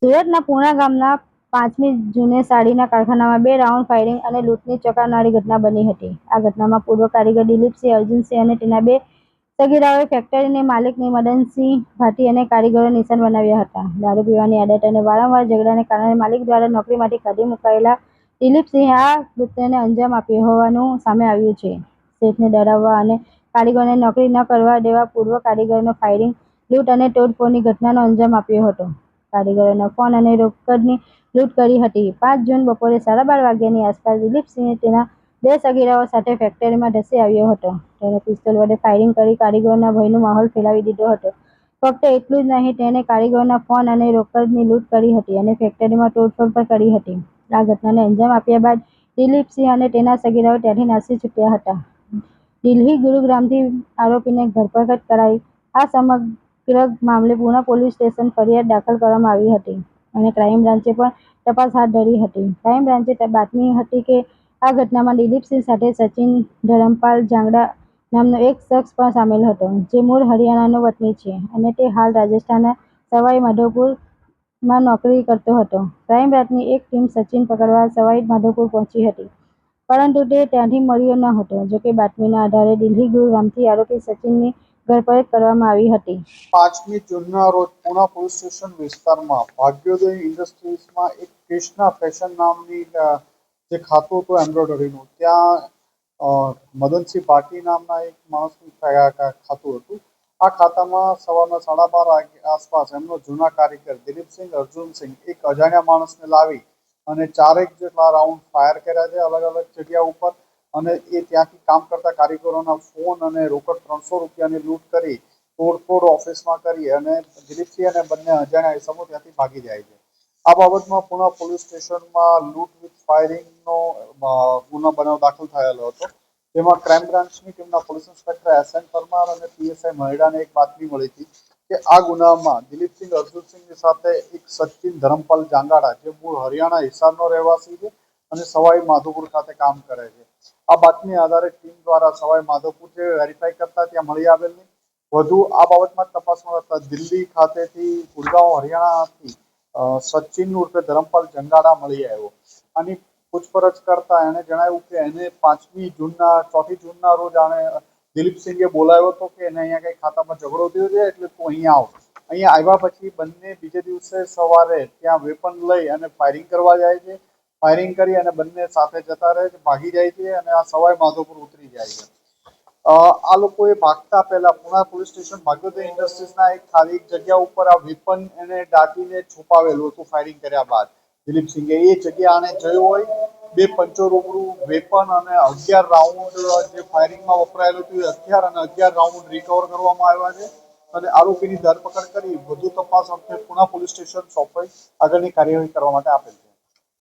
સુરતના પૂણા ગામના 5મી જૂને સાડીના કારખાનામાં 2 રાઉન્ડ ફાયરિંગ અને લૂંટની ચોંકાવનારી ઘટના બની હતી. આ ઘટનામાં પૂર્વ કારીગર દિલીપસિંહ અર્જુનસિંહ અને તેના 2 સગીરાઓએ ફેક્ટરીના માલિકની મદનસિંહ ભાટી અને કારીગરોને નિશાન બનાવ્યા હતા. દારૂ પીવાની આદત અને વારંવાર ઝઘડાને કારણે માલિક દ્વારા નોકરીમાંથી કાઢી મુકાયેલા દિલીપસિંહે આ કૃત્યને અંજામ આપ્યો હોવાનું સામે આવ્યું છે. શેઠને ડરાવવા અને કારીગરોને નોકરી ન કરવા દેવા પૂર્વ કારીગરોને ફાયરિંગ, લૂંટ અને તોડફોડની ઘટનાનો અંજામ આપ્યો હતો. કારીગરોના ફોન અને રોકડની લૂંટ કરી હતી. 5 જૂન બપોરે 12:30 વાગ્યાની આસપાસ દિલીપસિંહ તેના 2 સગીરાઓ સાથે ફેક્ટરીમાં ધસી આવ્યો હતો. તેણે પિસ્તોલ વડે ફાયરિંગ કરી કારીગરોમાં ભયનો માહોલ ફેલાવી દીધો હતો. ફક્ત એટલું જ નહીં, તેણે કારીગરોના ફોન અને રોકડની લૂંટ કરી હતી અને ફેક્ટરીમાં તોડફોડ પણ કરી હતી. આ ઘટનાને અંજામ આપ્યા બાદ દિલીપસિંહ અને તેના સગીરાઓ ત્યાંથી નાસી છૂટ્યા હતા. દિલ્હી ગુરુગ્રામથી આરોપીને ધરપકડ કરાઈ. આ સમગ્ર મામલે પૂણા પોલીસ સ્ટેશન ફરિયાદ દાખલ કરવામાં આવી હતી અને ક્રાઇમ બ્રાન્ચે પણ તપાસ હાથ ધરી હતી. ક્રાઇમ બ્રાન્ચે બાતમી હતી કે આ ઘટનામાં દિલીપસિંહ સાથે સચિન ધરમપાલ જાંગડા નામનો એક શખ્સ પણ સામેલ હતો, જે મૂળ હરિયાણાનો વતની છે અને તે હાલ રાજસ્થાનના સવાઈ માધોપુરમાં નોકરી કરતો હતો. ક્રાઇમ બ્રાન્ચની એક ટીમ સચિન પકડવા સવાઈ માધોપુર પહોંચી હતી, પરંતુ તે ત્યાંથી મળ્યો ન હતો. જોકે બાતમીના આધારે દિલ્હી ગુરુગ્રામથી આરોપી સચિનની ધરપકડ કરવામાં આવી હતી. 5મી જૂનના રોજ પૂણા પોલીસ સ્ટેશન વિસ્તારમાં ભાગ્યોદય ઇન્ડસ્ટ્રીઝમાં એક ક્રિષ્ના ફેશન નામની જે ખાતું હતું એમ્બ્રોઇડરીનું, ત્યાં મદનસિંહ ભાટી નામના એક માણસનું ખાતું હતું. આ ખાતામાં સવારના 12:30 આસપાસ એમનો જૂના કારીગર દિલીપસિંહ અર્જુનસિંહ એક અજાણ્યા માણસને લાવી અને 4 જેટલા રાઉન્ડ ફાયર કર્યા છે અલગ અલગ જગ્યા ઉપર, અને એ ત્યાંથી કામ કરતા કારીગરોના ફોન અને રોકડ 300 રૂપિયાની લૂંટ કરી, તોડફોડ ઓફિસમાં કરી અને દિલીપસિંહ અને બંને અજાણ્યા ઇસમો ત્યાંથી ભાગી જાય છે. આ બાબતમાં પૂણા પોલીસ સ્ટેશનમાં લૂંટ વિથ ફાયરિંગનો ગુનો બનાવ દાખલ થયેલો હતો. તેમાં ક્રાઇમ બ્રાન્ચની ટીમના પોલીસ ઇન્સ્પેક્ટર એસ.એન. પરમાર અને પીએસઆઈ મહિડાને એક બાતમી મળી હતી કે આ ગુનામાં દિલીપસિંહ અર્જુનસિંહની સાથે એક સચિન ધરમપાલ જાંગાડા, જે મૂળ હરિયાણા હિસારનો રહેવાસી છે અને સવાઈ માધોપુર ખાતે કામ કરે છે. આ બાતમી આધારે ટીમ દ્વારા સવાઈ માધોપુર વેરીફાઈ કરતા ત્યાં મળી આવેલ નહીં. વધુ આ બાબતમાં તપાસમાં હતા દિલ્હી ખાતેથી ગુડગાંવ હરિયાણાથી સચિન ઉર્ફે ધરમપાલ જંગાડા મળી આવ્યો. આની પૂછપરછ કરતા એણે જણાવ્યું કે એને 5મી જૂનના 4ઠી જૂનના રોજ આણે દિલીપસિંહે બોલાવ્યો હતો કે એને અહીંયા કંઈ ખાતામાં ઝઘડો થયો છે એટલે તું અહીંયા આવ. અહીંયા આવ્યા પછી બંને બીજે દિવસે સવારે ત્યાં વેપન લઈ અને ફાયરિંગ કરવા જાય છે. ફાયરિંગ કરી અને બંને સાથે જતા રહે છે, ભાગી જાય છે અને આ સવાઈ માધોપુર ઉતરી જાય છે. આ લોકોએ ભાગતા પહેલા પૂણા પોલીસ સ્ટેશન ભાગ્યોદય ઇન્ડસ્ટ્રીઝના એક ખાલી જગ્યા ઉપર આ વેપન એને દાટીને છુપાવેલું હતું. ફાયરિંગ કર્યા બાદ દિલીપસિંહે એ જગ્યા આણે જોયું હોય, 2 પંચો રૂબરૂ વેપન અને 11 રાઉન્ડ જે ફાયરિંગમાં વપરાયેલું હતું એ હથિયાર અને 11 રાઉન્ડ રિકવર કરવામાં આવ્યા છે અને આરોપીની ધરપકડ કરી વધુ તપાસ અર્થે પૂણા પોલીસ સ્ટેશન સોંપાઈ આગળની કાર્યવાહી કરવા માટે આપેલ છે.